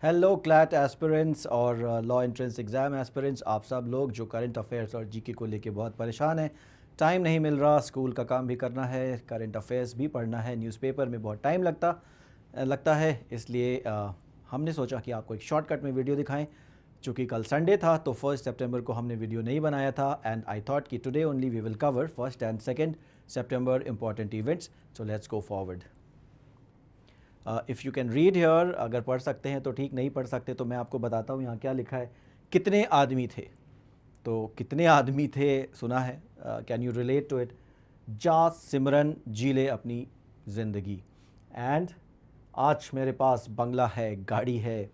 Hello CLAT aspirants और law entrance exam aspirants, आप सब लोग जो करंट अफेयर्स और जीके को लेके बहुत परेशान हैं। टाइम नहीं मिल रहा, स्कूल का काम भी करना है, करंट अफेयर्स भी पढ़ना है, न्यूज़पेपर में बहुत टाइम लगता है। इसलिए हमने सोचा कि आपको एक शॉर्टकट में वीडियो दिखाएं। चूँकि कल संडे था तो 1 सितंबर को हमने वीडियो नहीं बनाया था, एंड आई थॉट कि today only we will cover 1 and 2 September important events. So let's go forward. If you can read here, अगर पढ़ सकते हैं तो ठीक, नहीं पढ़ सकते तो मैं आपको बताता हूँ यहाँ क्या लिखा है। कितने आदमी थे, तो कितने आदमी थे सुना है, can you relate to it. जा सिमरन जी ले अपनी ज़िंदगी, एंड आज मेरे पास बंगला है, गाड़ी है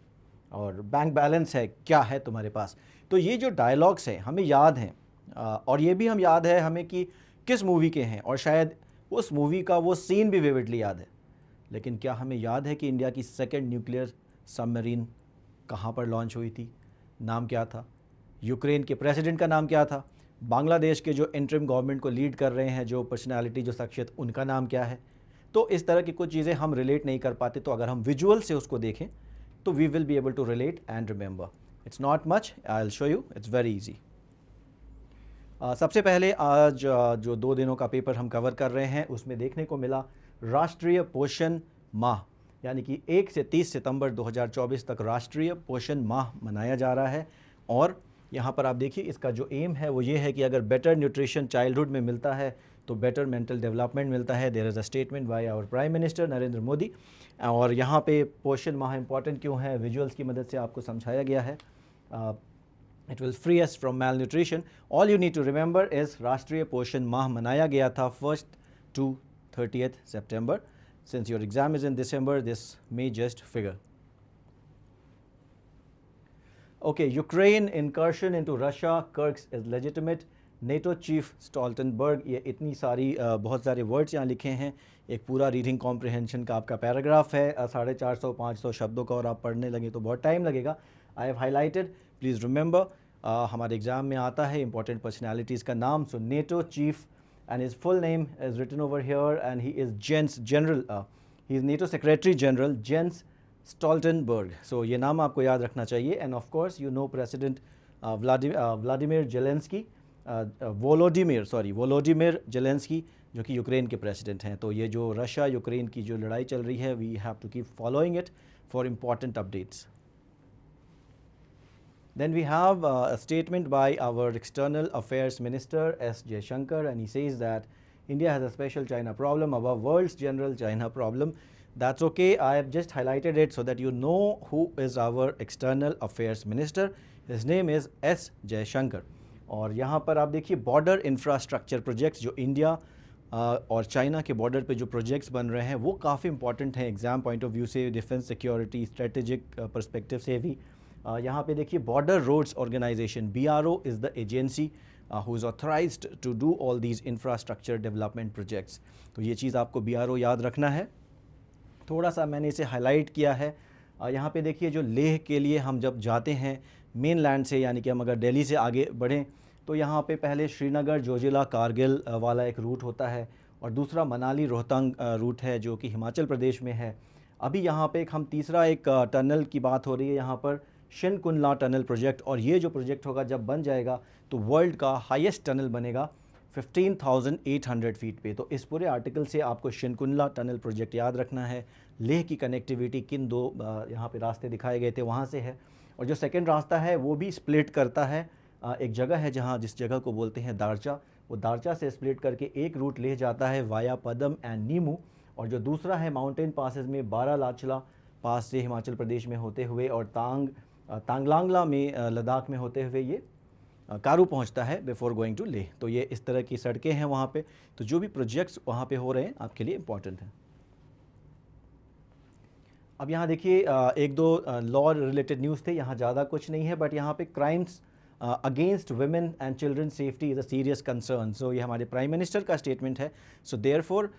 और बैंक बैलेंस है, क्या है तुम्हारे पास। तो ये जो डायलॉग्स हैं हमें याद हैं, और ये भी हम याद है हमें कि किस मूवी के हैं, और शायद उस मूवी का वो सीन भी विविडली याद है। लेकिन क्या हमें याद है कि इंडिया की सेकंड न्यूक्लियर सबमरीन कहाँ पर लॉन्च हुई थी, नाम क्या था, यूक्रेन के प्रेसिडेंट का नाम क्या था, बांग्लादेश के जो इंटरिम गवर्नमेंट को लीड कर रहे हैं जो पर्सनालिटी, जो शख्सियत, उनका नाम क्या है। तो इस तरह की कुछ चीज़ें हम रिलेट नहीं कर पाते, तो अगर हम विजुअल से उसको देखें तो we will be able to relate and remember. It's not much, I will show you, it's very easy. सबसे पहले आज जो 2 दिनों का पेपर हम कवर कर रहे हैं उसमें देखने को मिला राष्ट्रीय पोषण माह, यानी कि 1 से 30 सितंबर 2024 तक राष्ट्रीय पोषण माह मनाया जा रहा है। और यहाँ पर आप देखिए इसका जो एम है वो ये है कि अगर बेटर न्यूट्रिशन चाइल्डहुड में मिलता है तो बेटर मेंटल डेवलपमेंट मिलता है। There is a statement by our prime minister Narendra Modi. और यहाँ पे पोषण माह इंपॉर्टेंट क्यों है, विजुअल्स की मदद से आपको समझाया गया है। It will free us from malnutrition. All you need to remember is Rashtriya Poshan Maah मनाया गया था 1 to 30 सितंबर। Since your exam is in December, this may just figure. Okay, Ukraine incursion into Russia, Kirk's is legitimate. NATO chief Stoltenberg, ये इतनी सारी बहुत सारे words यहाँ लिखे हैं। एक पूरा रीडिंग कॉम्प्रिहेंशन का आपका पैराग्राफ है, 450-500 शब्दों का, और आप पढ़ने लगे तो बहुत टाइम लगेगा। I have highlighted, please remember. हमारे एग्ज़ाम में आता है इंपॉर्टेंट पर्सनैलिटीज़ का नाम। So NATO chief, and his full name is written over here, and he is Jens General, he is NATO Secretary General Jens Stoltenberg. So ये नाम आपको याद रखना चाहिए। And of course you know President Vladimir Zelensky, Volodymyr Zelensky, जो कि Ukraine के president हैं। तो ये जो रशिया यूक्रेन की जो लड़ाई चल रही है, we have to keep following it for important updates. Then we have a statement by our External Affairs Minister S. Jaishankar, and he says that India has a special China problem above world's general China problem. That's okay. I have just highlighted it so that you know who is our External Affairs Minister. His name is S. Jaishankar. और यहाँ पर आप देखिए border infrastructure projects जो India और China के border पे जो प्रोजेक्ट्स बन रहे हैं वो काफ़ी इंपॉर्टेंट हैं एग्ज़ाम पॉइंट ऑफ व्यू से, डिफेंस सिक्योरिटी स्ट्रेटेजिक पर्सपेक्टिव से भी। यहाँ पे देखिए border roads organisation, BRO is the agency who is authorised to do all these infrastructure development projects. तो ये चीज़ आपको BRO याद रखना है। थोड़ा सा मैंने इसे हाईलाइट किया है। यहाँ पे देखिए जो लेह के लिए हम जब जाते हैं मेन लैंड से, यानी कि हम अगर दिल्ली से आगे बढ़ें तो यहाँ पे पहले श्रीनगर जोजिला कारगिल वाला एक रूट होता है, और दूसरा मनाली रोहतांग रूट है जो कि हिमाचल प्रदेश में है। अभी यहाँ पे हम तीसरा एक टनल की बात हो रही है यहाँ पर, शिनकुनला टनल प्रोजेक्ट। और ये जो प्रोजेक्ट होगा जब बन जाएगा तो वर्ल्ड का हाईएस्ट टनल बनेगा 15,800 फीट पे। तो इस पूरे आर्टिकल से आपको शिनकुनला टनल प्रोजेक्ट याद रखना है। लेह की कनेक्टिविटी किन दो यहाँ पे रास्ते दिखाए गए थे वहाँ से है। और जो सेकंड रास्ता है वो भी स्प्लिट करता है, एक जगह है जहाँ, जिस जगह को बोलते हैं दारचा, वो दारचा से स्प्लिट करके एक रूट ले जाता है वाया पदम एंड नीमू। और जो दूसरा है माउंटेन पासेस में बारालाचला पास से हिमाचल प्रदेश में होते हुए और तांगलांगला में लद्दाख में होते हुए ये कारू पहुंचता है बिफोर गोइंग टू लेह। तो ये इस तरह की सड़कें हैं वहाँ पे। तो जो भी प्रोजेक्ट्स वहाँ पे हो रहे हैं आपके लिए इंपॉर्टेंट हैं। अब यहाँ देखिए एक दो लॉ रिलेटेड न्यूज़ थे, यहाँ ज़्यादा कुछ नहीं है, बट यहाँ पे crimes against women and children safety is a serious concern. So ये हमारे प्राइम मिनिस्टर का स्टेटमेंट है। So therefore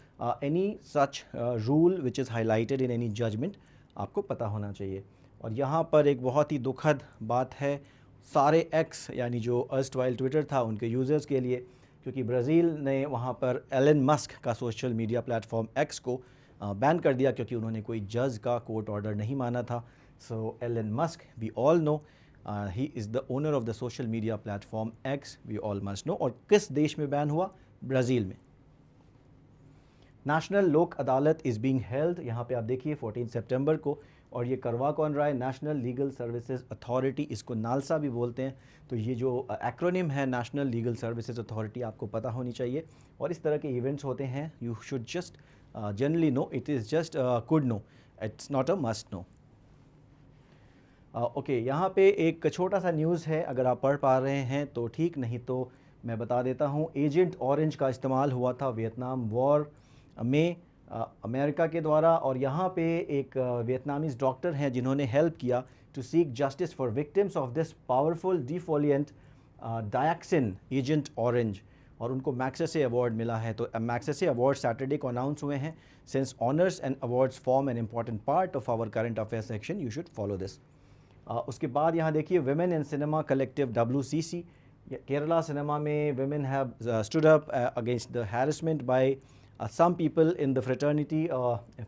any such rule which is highlighted in any judgement आपको पता होना चाहिए। और यहाँ पर एक बहुत ही दुखद बात है सारे एक्स, यानी जो अर्स्टवाइल ट्विटर था उनके यूज़र्स के लिए, क्योंकि ब्राज़ील ने वहाँ पर एलन मस्क का सोशल मीडिया प्लेटफॉर्म एक्स को बैन कर दिया, क्योंकि उन्होंने कोई जज का कोर्ट ऑर्डर नहीं माना था। So Elon Musk, we all know, he is the owner of the social media platform X, we all must know. और किस देश में बैन हुआ? ब्राज़ील में. नेशनल लोक अदालत इज़ बीइंग हेल्ड, यहाँ पे आप देखिए 14 सितंबर को, और ये करवा कौन रहा है? नेशनल लीगल सर्विसेज अथॉरिटी, इसको नालसा भी बोलते हैं. तो ये जो एक्रोनिम है नेशनल लीगल सर्विसेज अथॉरिटी, आपको पता होनी चाहिए. और इस तरह के इवेंट्स होते हैं, you should just generally know, it is just could know, it's not a must know. Okay, यहाँ पे एक छोटा सा न्यूज़ है, अगर आप पढ़ पा रहे हैं तो ठीक, नहीं तो मैं बता देता हूँ. एजेंट ऑरेंज का इस्तेमाल हुआ था वियतनाम वॉर में अमेरिका के द्वारा, और यहाँ पे एक वियतनामीज़ डॉक्टर हैं जिन्होंने हेल्प किया to seek justice for victims of this powerful defoliant dioxin Agent Orange, और उनको मैक्सेसे अवार्ड मिला है. तो मैक्सेसे अवार्ड सैटरडे को अनाउंस हुए हैं. Since honours and awards form an important part of our current affair section, you should follow this. उसके बाद यहाँ देखिए women in cinema collective WCC, Kerala cinema में women have stood up against the harassment by some people in the fraternity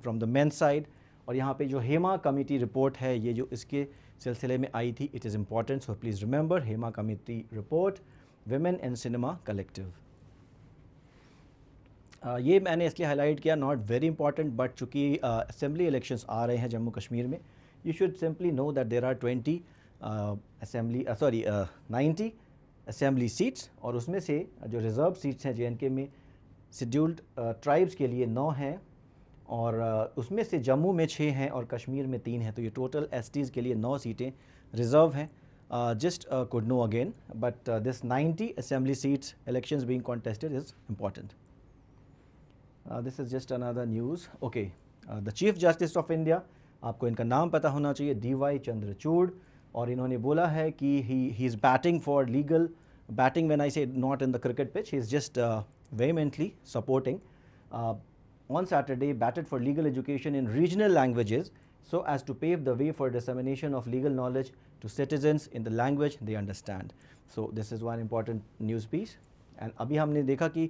from the men's side. और यहाँ पे जो Hema committee report है, ये जो इसके सिलसिले में आई थी, it is important, so please remember Hema committee report, women in cinema collective. ये मैंने इसलिए हाईलाइट किया, नॉट वेरी इंपॉर्टेंट, बट चूँकि असेंबली इलेक्शंस आ रहे हैं जम्मू कश्मीर में, you should simply know that there are 90 90 assembly seats, और उसमें से जो रिज़र्व सीट्स हैं JNK में शेड्यूल्ड ट्राइब्स के लिए 9 हैं, और उसमें से जम्मू में 6 हैं और कश्मीर में 3 हैं. तो ये टोटल STs के लिए 9 सीटें रिज़र्व हैं. Just could know again, but this 90 assembly seats elections being contested is important. This is just another news. Okay, the chief justice of India, आपको इनका नाम पता होना चाहिए, DY चंद्रचूड़, और इन्होंने बोला है कि he is batting for legal betting, when I say not in the cricket pitch, he is just vehemently supporting on Saturday batted for legal education in regional languages so as to pave the way for dissemination of legal knowledge to citizens in the language they understand. So this is one important news piece. And अभी हमने देखा कि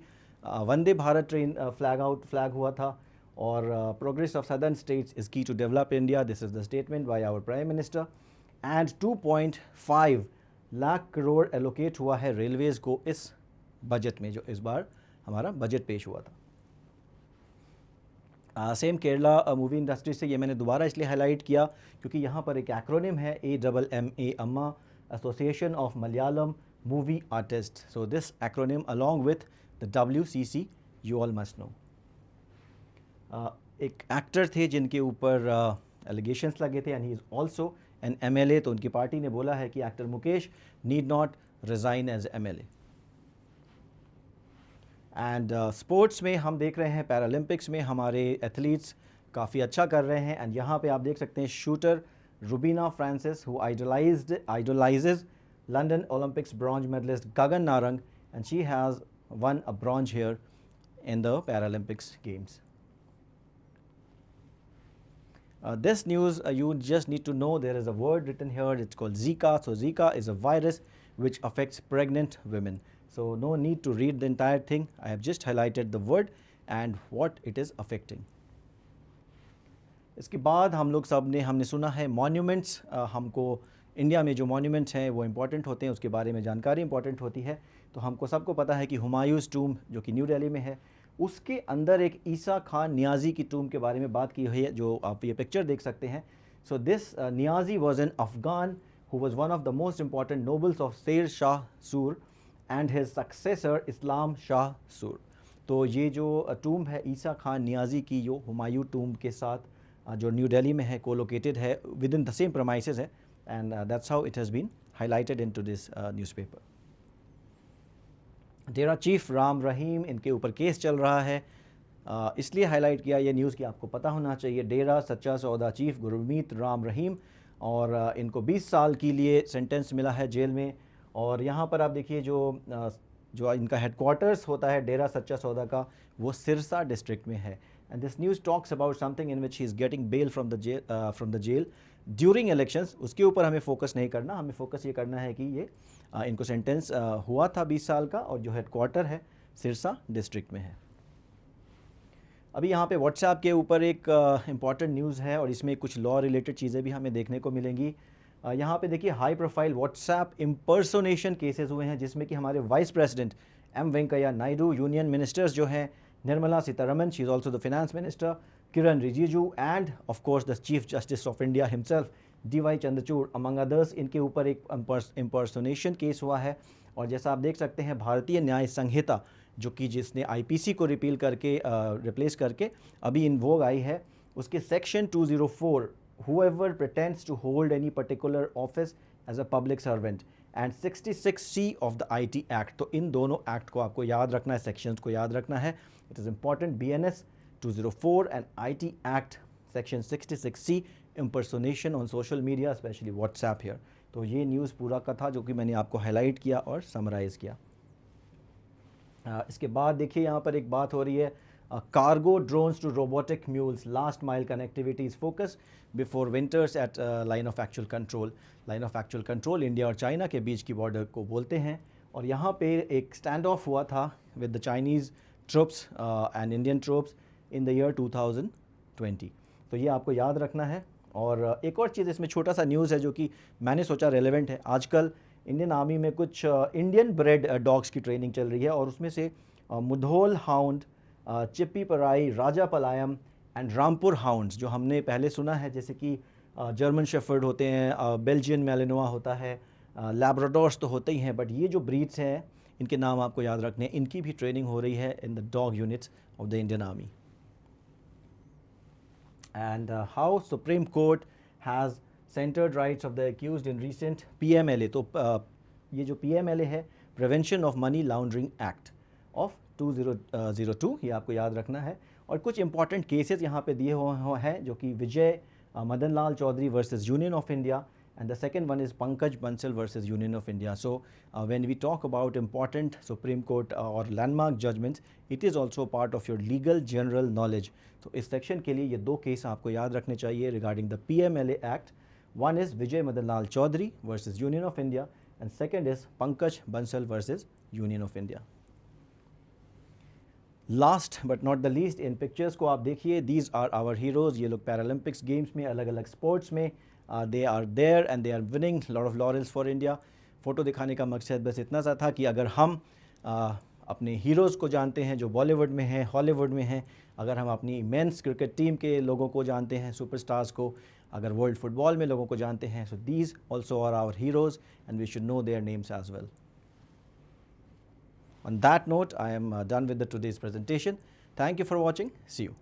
Vande Bharat train flag हुआ था, और progress of southern states is key to develop India. This is the statement by our Prime Minister. And 2.5 lakh crore allocate हुआ है Railways को इस बजट में, जो इस बार हमारा बजट पेश हुआ था. सेम केरला मूवी इंडस्ट्री से, ये मैंने दोबारा इसलिए हाईलाइट किया क्योंकि यहाँ पर एक एक्रोनिम है AMMA, Amma, association of Malayalam movie artist. So this acronym along with the WCC, you all must know. एक एक्टर थे जिनके ऊपर एलिगेशंस लगे थे, and he is also an MLA. तो उनकी पार्टी ने बोला है कि actor Mukesh need not resign as MLA. And sports में हम देख रहे हैं पैरालंपिक्स में हमारे एथलीट्स काफ़ी अच्छा कर रहे हैं. एंड यहाँ पे आप देख सकते हैं shooter Rubina Francis, who idolises London Olympics bronze medallist Gagan Narang, and she has won a bronze here in the Paralympics games. This news, you just need to know there is a word written here, it's called Zika. So Zika is a virus which affects pregnant women. So no need to read the entire thing. I have just highlighted the word and what it is affecting. इसके बाद हम लोग सब ने हमने सुना है monuments. हमको इंडिया में जो मॉन्यूमेंट्स हैं वो इम्पॉर्टेंट होते हैं, उसके बारे में जानकारी इंपॉर्टेंट होती है. तो हमको सबको पता है कि हुमायूंस टूम जो कि न्यू दिल्ली में है, उसके अंदर एक ईसा खान नियाज़ी की टूम के बारे में बात की हुई है, जो आप ये पिक्चर देख सकते हैं. So this Niazi was an Afghan who was one of the most important nobles of Sher Shah सूर एंड हिज सक्सेसर इस्लाम शाह सूर. तो ये जो टूम है ईसा खान नियाज़ी की, जो हुमायूं टूम के साथ जो न्यू दिल्ली में है, कोलोकेटेड है, within the same premises है, and that's how it has been highlighted into this newspaper. Dera chief Ram Rahim, इनके ऊपर केस चल रहा है, इसलिए हाईलाइट किया ये न्यूज़ कि आपको पता होना चाहिए. डेरा सच्चा सौदा चीफ गुरमीत राम रहीम, और इनको 20 साल के लिए सेंटेंस मिला है जेल में. और यहाँ पर आप देखिए जो इनका हेडक्वार्टर्स होता है डेरा सच्चा सौदा का, वो सिरसा डिस्ट्रिक्ट में है. And this news talks about something in which he is getting bail from the jail during elections. उसके ऊपर हमें फोकस नहीं करना, हमें फोकस ये करना है कि ये इनको सेंटेंस हुआ था 20 साल का, और जो हेडक्वार्टर है सिरसा डिस्ट्रिक्ट में है. अभी यहाँ पे व्हाट्सएप के ऊपर एक इम्पॉर्टेंट न्यूज़ है और इसमें कुछ लॉ रिलेटेड चीज़ें भी हमें देखने को मिलेंगी। यहाँ पे देखिए high profile WhatsApp impersonation cases हुए हैं, जिसमें कि हमारे vice president M Venkaiah Naidu, union ministers जो हैं Nirmala Sitharaman, she is also the finance minister, Kiren Rijiju and of course the chief justice of India himself DY Chandrachud among others, इनके ऊपर एक इम्पर्सोनेशन केस हुआ है। और जैसा आप देख सकते हैं भारतीय न्याय संहिता जो कि जिसने IPC को रिपील करके रिप्लेस करके अभी इन वोग आई है, उसके section 204 whoever pretends to hold any particular office as a public servant and 66C of the IT Act, तो इन दोनों एक्ट को आपको याद रखना है, सेक्शंस को याद रखना है। It is important, BNS 204 and IT Act section 66C impersonation on social media especially WhatsApp here। तो ये न्यूज़ पूरा का था जो कि मैंने आपको हाईलाइट किया और समराइज़ किया। इसके बाद देखिए यहाँ पर एक बात हो रही है, cargo drones to robotic mules, last mile connectivity is focus before winters at line of actual control. Line of actual control India और चाइना के बीच की बॉर्डर को बोलते हैं, और यहाँ पे एक स्टैंड ऑफ हुआ था with the Chinese troops and Indian troops in the year 2020। तो ये आपको याद रखना है। और एक और चीज़ इसमें छोटा सा न्यूज़ है जो कि मैंने सोचा रेलेवेंट है। आजकल इंडियन आर्मी में कुछ इंडियन ब्रेड डॉग्स की ट्रेनिंग चल रही है, और उसमें से मुधोल हाउंड, चिप्पी पराई, राजा पलायम एंड रामपुर हाउंड्स जो हमने पहले सुना है, जैसे कि जर्मन शेफर्ड होते हैं, बेल्जियन मैलिनोआ होता है, लैब्राडोर्स तो होते ही हैं, बट ये जो ब्रीड्स हैं इनके नाम आपको याद रखने हैं, इनकी भी ट्रेनिंग हो रही है in the dog units of the Indian army. And how Supreme Court has centered rights of the accused in recent PMLA। तो ये जो PMLA है, prevention of money laundering act of 2002, ये आपको याद रखना है। और कुछ इंपॉर्टेंट केसेस यहाँ पे दिए हुए हैं जो कि Vijay Madan Lal Chaudhary versus Union of India, and the second one is Pankaj Bansal versus Union of India। So when we talk about important Supreme Court or landmark judgments, it is also part of your legal general knowledge। तो इस section के लिए ये दो case आपको याद रखने चाहिए regarding the PMLA Act। One is Vijay Madan Lal Chaudhary versus Union of India, and second is Pankaj Bansal versus Union of India। Last but not the least, in pictures को आप देखिए, these are our heroes. ये लोग Paralympics games में, अलग अलग sports में they are there and they are winning lot of laurels for India. Photo दिखाने का मकसद बस इतना सा था कि अगर हम अपने हीरोज़ को जानते हैं जो बॉलीवुड में हैं, हॉलीवुड में हैं, अगर हम अपनी मेंस क्रिकेट टीम के लोगों को जानते हैं, सुपरस्टार्स को, अगर वर्ल्ड फुटबॉल में लोगों को जानते हैं, so these also are our heroes and we should know their names as well. On that note, I am done with today's presentation. Thank you for watching. See you.